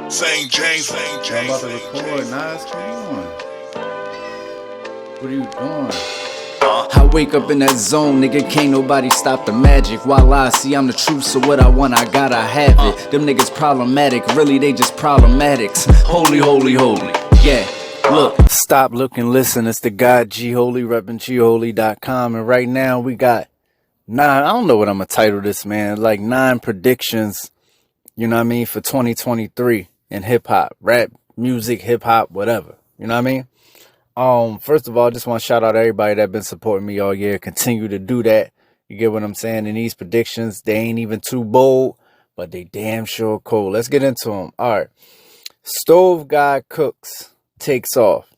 St. James, I'm about to record, Nas. Come on. What are you doing? I wake up in that zone, nigga, can't nobody stop the magic. While I see I'm the truth, so what I want, I gotta have it. Them niggas problematic, really they just problematics. Holy, holy, holy, yeah. Look, stop, look, and listen. It's the guy G Holy, reppin' gholy.com. And right now we got 9, I don't know what I'm gonna title this, man. Like 9 predictions, you know what I mean, for 2023 in hip hop, rap, music, hip hop, whatever. You know what I mean? First of all, I just want to shout out everybody that been supporting me all year. Continue to do that. You get what I'm saying? And these predictions, they ain't even too bold, but they damn sure cool. Let's get into them. All right. Stove Guy Cooks takes off.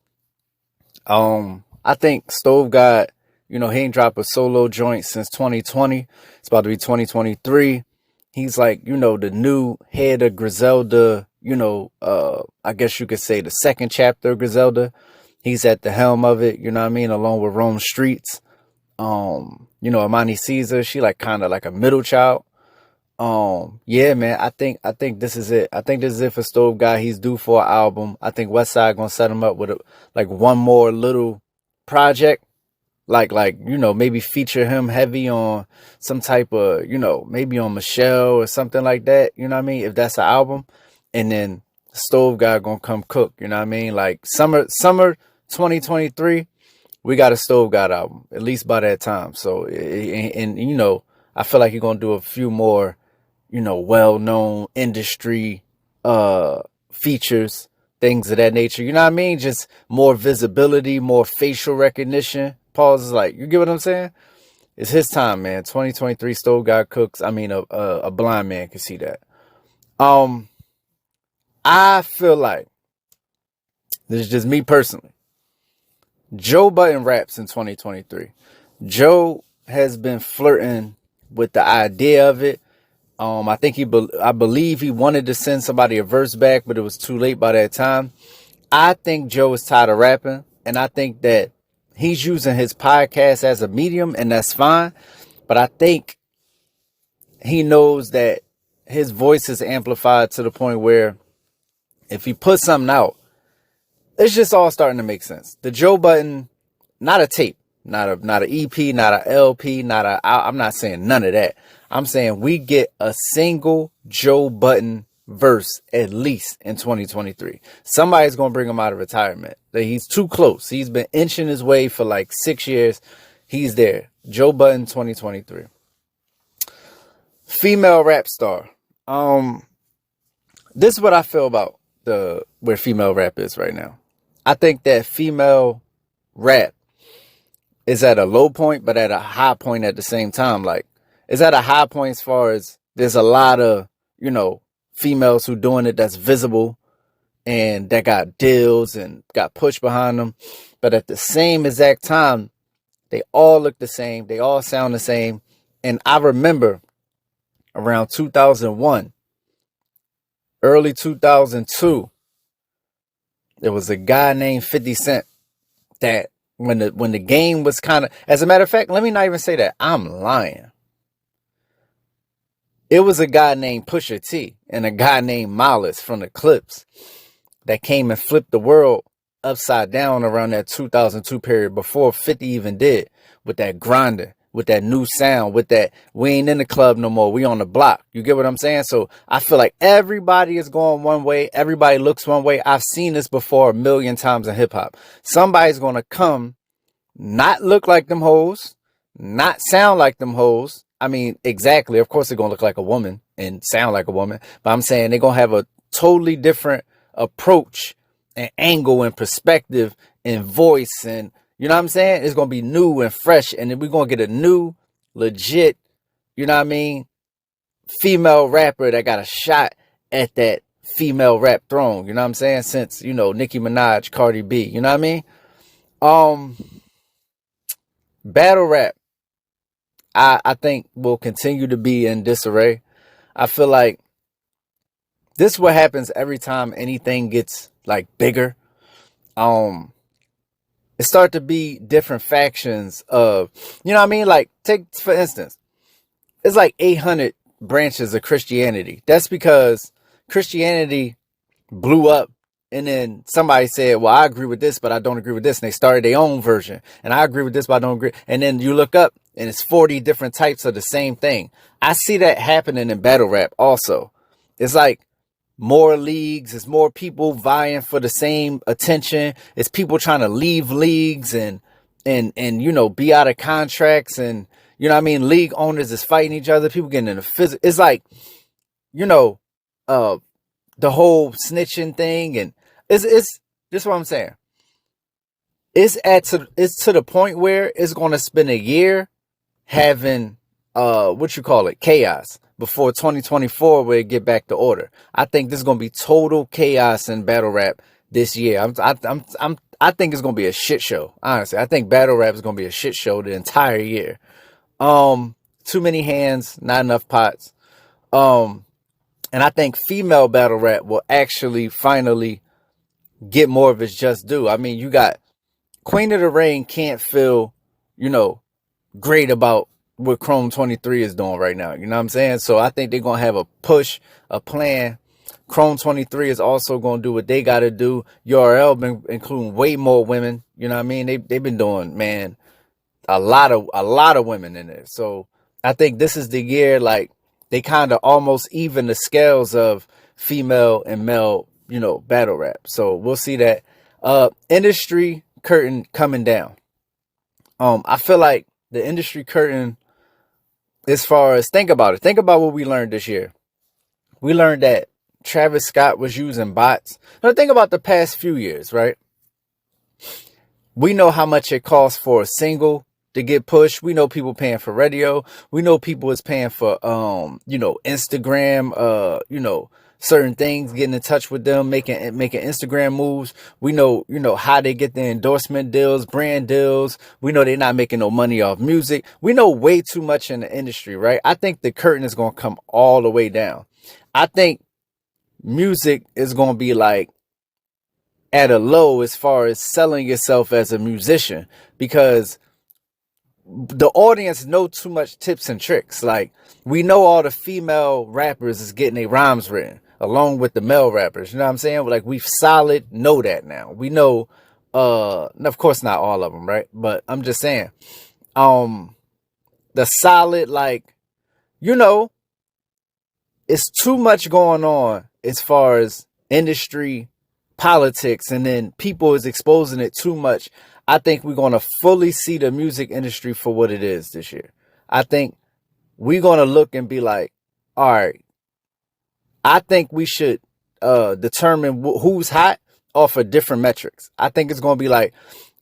I think Stove Guy, you know, he ain't dropped a solo joint since 2020. It's about to be 2023. He's like, you know, the new head of Griselda, you know, I guess you could say the second chapter of Griselda. He's at the helm of it, you know what I mean, along with Rome Streets. You know, Armani caeasar, she like kind of like a middle child. Yeah, man, I think this is it. I think this is it for Stove Guy. He's due for an album. I think Westside gonna set him up with like one more little project. Like, you know, maybe feature him heavy on some type of, you know, maybe on Michelle or something like that. You know what I mean? If that's an album. And then Stove Guy gonna come cook, you know what I mean? Like summer 2023, we got a Stove Guy album, at least by that time. So, and you know, I feel like you're gonna do a few more, you know, well-known industry features, things of that nature. You know what I mean? Just more visibility, more facial recognition. Pause is like, you get what I'm saying? It's his time, man. 2023 Stove Guy cooks. I mean, a blind man can see that. I feel like, this is just me personally, Joe Budden raps in 2023. Joe has been flirting with the idea of it. I think I believe he wanted to send somebody a verse back, but it was too late by that time. I think Joe is tired of rapping, and I think that he's using his podcast as a medium, and that's fine. But I think he knows that his voice is amplified to the point where if he puts something out, it's just all starting to make sense. The Joe Budden, not a tape, not an EP, not a LP, I'm not saying none of that. I'm saying we get a single Joe Budden verse at least in 2023. Somebody's going to bring him out of retirement. He's too close. He's been inching his way for like 6 years. He's there. Joe Budden 2023. Female rap star. This is what I feel about where female rap is right now. I think that female rap is at a low point, but at a high point at the same time. Like, it's at a high point as far as there's a lot of, you know, females who doing it that's visible and that got deals and got pushed behind them. But at the same exact time, they all look the same. They all sound the same. And I remember around 2001, early 2002, there was a guy named 50 Cent that when the game was kind of, as a matter of fact, let me not even say that. I'm lying. It was a guy named Pusha T and a guy named Malice from the Clips that came and flipped the world upside down around that 2002 period before 50 even did, with that grinding, with that new sound, with that we ain't in the club no more, we on the block. You get what I'm saying? So I feel like everybody is going one way. Everybody looks one way. I've seen this before a million times in hip hop. Somebody's going to come, not look like them hoes, not sound like them hoes. I mean, exactly. Of course, they're going to look like a woman and sound like a woman. But I'm saying they're going to have a totally different approach and angle and perspective and voice. And you know what I'm saying? It's going to be new and fresh. And then we're going to get a new, legit, you know what I mean, female rapper that got a shot at that female rap throne. You know what I'm saying? Since, you know, Nicki Minaj, Cardi B. You know what I mean? Battle rap, I think will continue to be in disarray. I feel like this is what happens every time anything gets like bigger. It start to be different factions of, you know what I mean? Like, take for instance, it's like 800 branches of Christianity. That's because Christianity blew up. And then somebody said, well, I agree with this, but I don't agree with this. And they started their own version. And I agree with this, but I don't agree. And then you look up and it's 40 different types of the same thing. I see that happening in battle rap also. It's like more leagues. It's more people vying for the same attention. It's people trying to leave leagues and you know, be out of contracts. And, you know what I mean? League owners is fighting each other. People getting in the physical. It's like, you know, the whole snitching thing, and it's this is what I'm saying. It's to the point where it's gonna spend a year having chaos before 2024 where it get back to order. I think this is gonna be total chaos in battle rap this year. I think it's gonna be a shit show. Honestly, I think battle rap is gonna be a shit show the entire year. Too many hands, not enough pots. And I think female battle rap will actually finally get more of its just due. I mean, you got Queen of the Rain can't feel, you know, great about what Chrome 23 is doing right now. You know what I'm saying? So I think they're going to have a push, a plan. Chrome 23 is also going to do what they got to do. URL been including way more women. You know what I mean? They've been doing, man, a lot of women in there. So I think this is the year, like, they kind of almost even the scales of female and male, you know, battle rap. So we'll see that. Industry curtain coming down. I feel like the industry curtain, as far as, think about it. Think about what we learned this year. We learned that Travis Scott was using bots. Now think about the past few years, right? We know how much it costs for a single to get pushed. We know people paying for radio. We know people is paying for you know, Instagram, you know, certain things, getting in touch with them, making Instagram moves. We know, you know, how they get the endorsement deals, brand deals. We know they're not making no money off music. We know way too much in the industry, right? I think the curtain is going to come all the way down. I think music is going to be like at a low as far as selling yourself as a musician, because the audience know too much tips and tricks. Like, we know all the female rappers is getting their rhymes written along with the male rappers. You know what I'm saying? Like, we solid know that now. We know, of course not all of them, right? But I'm just saying, the solid, like, you know, it's too much going on as far as industry politics, and then people is exposing it too much. I think we're going to fully see the music industry for what it is this year. I think we're going to look and be like, all right, I think we should determine who's hot off of different metrics. I think it's going to be like,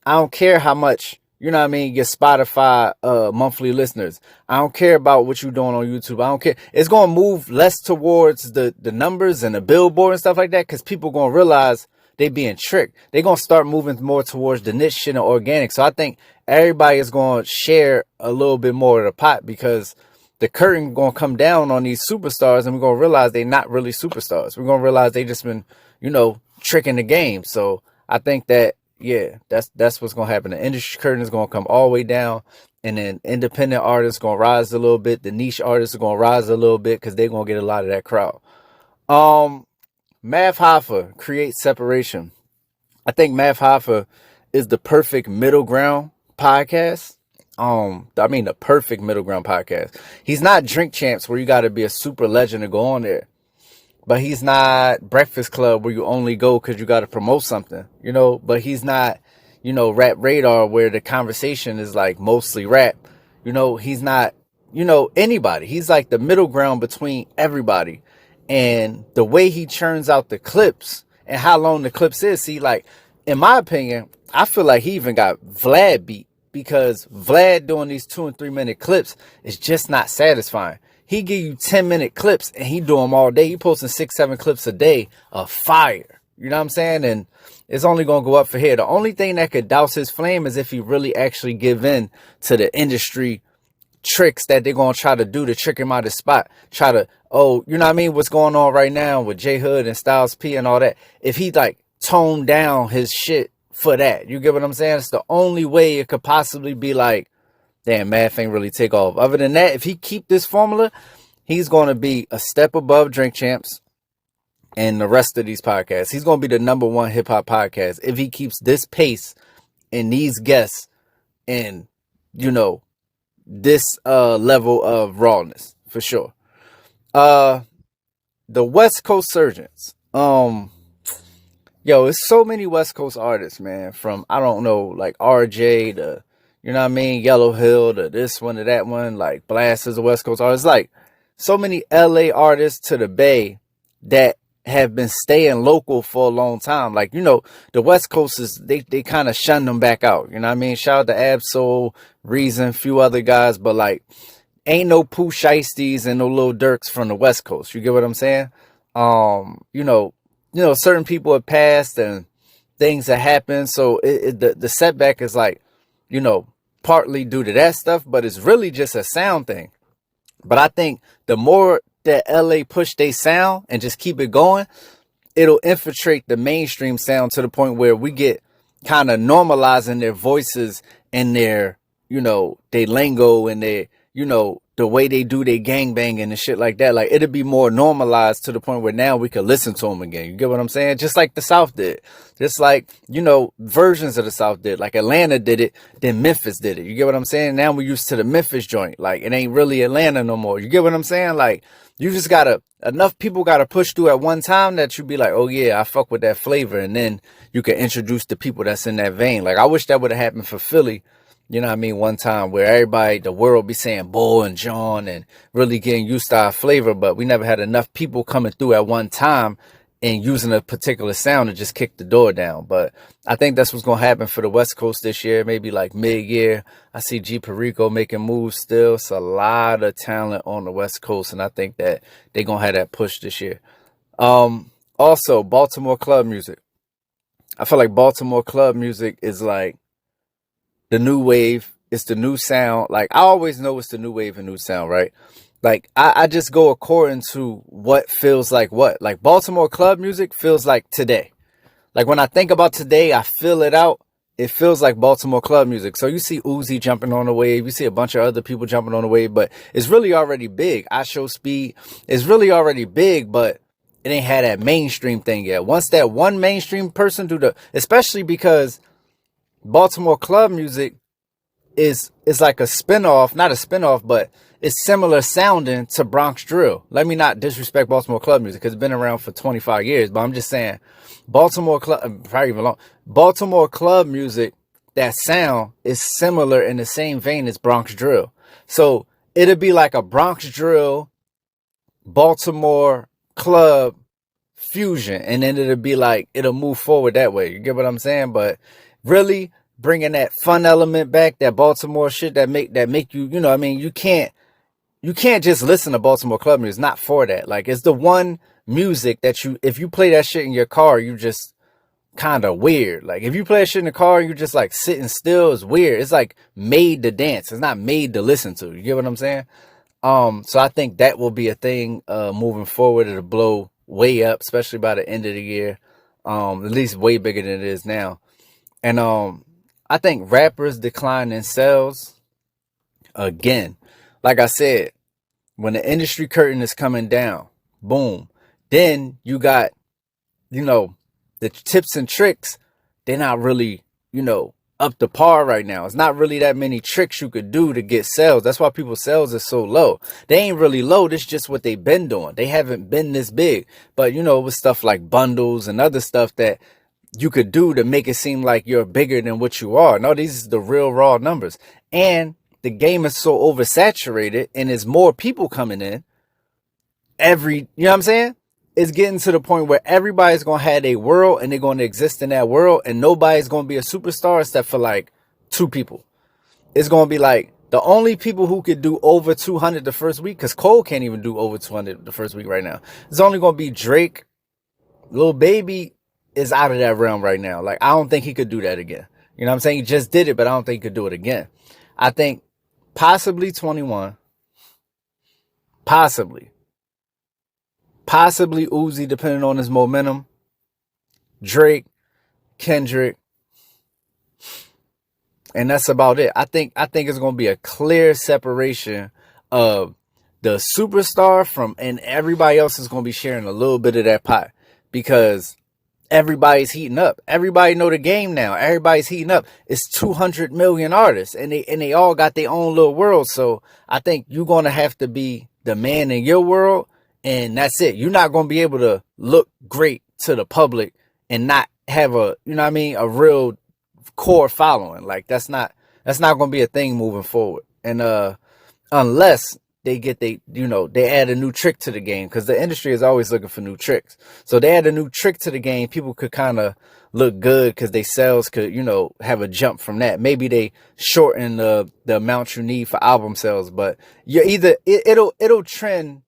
I don't care how much, you know what I mean, your Spotify monthly listeners. I don't care about what you're doing on YouTube. I don't care. It's going to move less towards the numbers and the billboard and stuff like that, because people going to realize they being tricked. They're going to start moving more towards the niche shit and organic. So I think everybody is going to share a little bit more of the pot, because the curtain going to come down on these superstars, and we're going to realize they're not really superstars. We're going to realize they just been, you know, tricking the game. So I think that, yeah, that's what's going to happen. The industry curtain is going to come all the way down, and then independent artists going to rise a little bit. The niche artists are going to rise a little bit, because they're going to get a lot of that crowd. Math Hoffa creates separation. I think Math Hoffa is the perfect middle ground podcast. I mean, the perfect middle ground podcast. He's not Drink Champs, where you got to be a super legend to go on there. But he's not Breakfast Club, where you only go because you got to promote something, you know. But he's not, you know, Rap Radar, where the conversation is like mostly rap. You know, he's not, you know, anybody. He's like the middle ground between everybody. And the way he churns out the clips and how long the clips is, see, like, in my opinion, I feel like he even got Vlad beat, because Vlad doing these 2 and 3 minute clips is just not satisfying. He give you 10-minute clips and he do them all day. He posting 6-7 clips a day of fire. You know what I'm saying? And it's only going to go up for here. The only thing that could douse his flame is if he really actually give in to the industry tricks that they're going to try to do to trick him out of his spot. Try to, oh, you know what I mean? What's going on right now with J Hood and Styles P and all that. If he like toned down his shit for that, you get what I'm saying? It's the only way it could possibly be like, damn, Math ain't really take off. Other than that, if he keep this formula, he's going to be a step above Drink Champs. and the rest of these podcasts. He's going to be the #1 hip hop podcast if he keeps this pace and these guests and, you know, this level of rawness for sure. The West Coast Surgance. Yo, it's so many West Coast artists, man. From, I don't know, like RJ to, you know what I mean, Yellow Hill to this one to that one. Like Blast is a West Coast artist. Like so many LA artists to the Bay that have been staying local for a long time. Like, you know, the West Coast is, they kind of shun them back out. You know what I mean? Shout out to Absol, Reason, few other guys, but like, ain't no Pooh Shiesties and no Lil Durks from the West Coast. You get what I'm saying? You know, certain people have passed and things have happened. So the setback is like, you know, partly due to that stuff, but it's really just a sound thing. But I think the more that LA push they sound and just keep it going, it'll infiltrate the mainstream sound to the point where we get kind of normalizing their voices and their, you know, their lingo and their, you know, the way they do their gangbanging and shit like that. Like, it'll be more normalized to the point where now we can listen to them again. You get what I'm saying? Just like the South did. Just like, you know, versions of the South did. Like Atlanta did it, then Memphis did it. You get what I'm saying? Now we're used to the Memphis joint. Like, it ain't really Atlanta no more. You get what I'm saying? Like, you just gotta, enough people gotta push through at one time that you be like, oh yeah, I fuck with that flavor. And then you can introduce the people that's in that vein. Like, I wish that would have happened for Philly. You know what I mean? One time where everybody, the world be saying Bull and John and really getting used to our flavor, but we never had enough people coming through at one time and using a particular sound to just kick the door down. But I think that's what's going to happen for the West Coast this year, maybe like mid-year. I see G Perico making moves still. It's a lot of talent on the West Coast, and I think that they're going to have that push this year. Also, Baltimore club music. I feel like Baltimore club music is like the new wave. It's the new sound. Like, I always know it's the new wave and new sound, right? Like, I just go according to what feels like what. Like, Baltimore club music feels like today. Like, when I think about today, I feel it out. It feels like Baltimore club music. So you see Uzi jumping on the wave. You see a bunch of other people jumping on the wave. But it's really already big. I Show Speed is really already big, but it ain't had that mainstream thing yet. Once that one mainstream person do the... Especially because Baltimore club music is like a spinoff, not a spinoff, but it's similar sounding to Bronx drill. Let me not disrespect Baltimore club music because it's been around for 25 years, but I'm just saying Baltimore club, probably even long, Baltimore club music, that sound is similar in the same vein as Bronx drill. So it'll be like a Bronx drill, Baltimore club fusion, and then it'll be like, it'll move forward that way. You get what I'm saying? But really bringing that fun element back, that Baltimore shit that make you, you know what I mean? You can't just listen to Baltimore club music. It's not for that. Like, it's the one music that you, if you play that shit in your car, you just kind of weird. Like, if you play that shit in the car, you're just like sitting still, it's weird. It's like made to dance. It's not made to listen to. You get what I'm saying? So I think that will be a thing moving forward. It'll blow way up, especially by the end of the year. At least way bigger than it is now. And I think rappers decline in sales again. Like I said, when the industry curtain is coming down, boom, then you got, you know, the tips and tricks. They're not really, you know, up to par right now. It's not really that many tricks you could do to get sales. That's why people's sales is so low. They ain't really low. This is just what they've been doing. They haven't been this big. But, you know, with stuff like bundles and other stuff that you could do to make it seem like you're bigger than what you are. No, these is the real raw numbers. And the game is so oversaturated and there's more people coming in you know what I'm saying? It's getting to the point where everybody's going to have a world and they're going to exist in that world, and nobody's going to be a superstar except for like 2 people. It's going to be like the only people who could do over 200 the first week, because Cole can't even do over 200 the first week right now. It's only going to be Drake. Lil Baby is out of that realm right now. Like, I don't think he could do that again. You know what I'm saying? He just did it, but I don't think he could do it again. I think possibly 21. Possibly Uzi, depending on his momentum. Drake, Kendrick. And that's about it. I think it's going to be a clear separation of the superstar from, and everybody else is going to be sharing a little bit of that pot. because everybody's heating up. Everybody know the game now. Everybody's heating up. It's 200 million artists, and they all got their own little world. So I think you're gonna have to be the man in your world, and that's it. You're not gonna be able to look great to the public and not have a, you know what I mean, a real core following. Like that's not gonna be a thing moving forward. And unless they get they add a new trick to the game, because the industry is always looking for new tricks. So they add a new trick to the game, people could kind of look good because they sales could, have a jump from that. Maybe they shorten the amount you need for album sales, but you're either it'll trend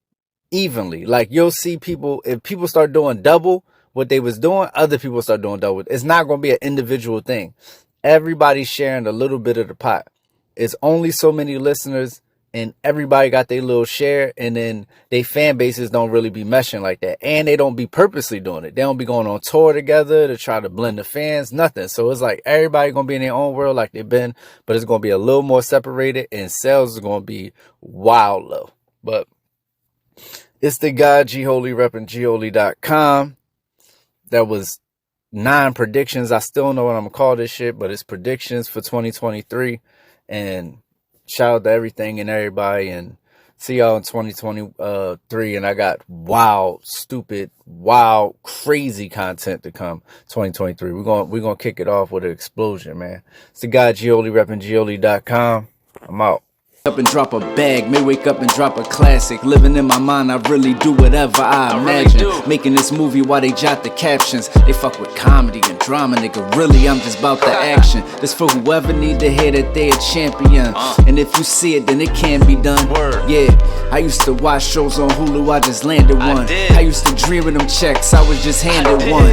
evenly. Like you'll see people, if people start doing double what they was doing, other people start doing double. It's not going to be an individual thing. Everybody's sharing a little bit of the pot. It's only so many listeners, and everybody got their little share, and then they fan bases don't really be meshing like that, and they don't be purposely doing it. They don't be going on tour together to try to blend the fans, nothing. So it's like everybody gonna be in their own world like they've been, but it's gonna be a little more separated, and sales is gonna be wild low. But it's the guy G Holy repping gholy.com. That was 9 predictions. I still don't know what I'm gonna call this shit, but it's predictions for 2023. And shout out to everything and everybody, and see y'all in 2023. And I got wild, stupid, wild, crazy content to come 2023. We're gonna kick it off with an explosion, man. It's the guy Gioli repping gholy.com. I'm out. Up and drop a bag, may wake up and drop a classic. Living in my mind, I really do whatever I imagine. Really making this movie while they jot the captions. They fuck with comedy and drama, nigga. Really, I'm just about the action. This for whoever need to hear that they a champion. And if you see it, then it can be done. Word. Yeah, I used to watch shows on Hulu, I just landed one. I used to dream of them checks, I was just handed one.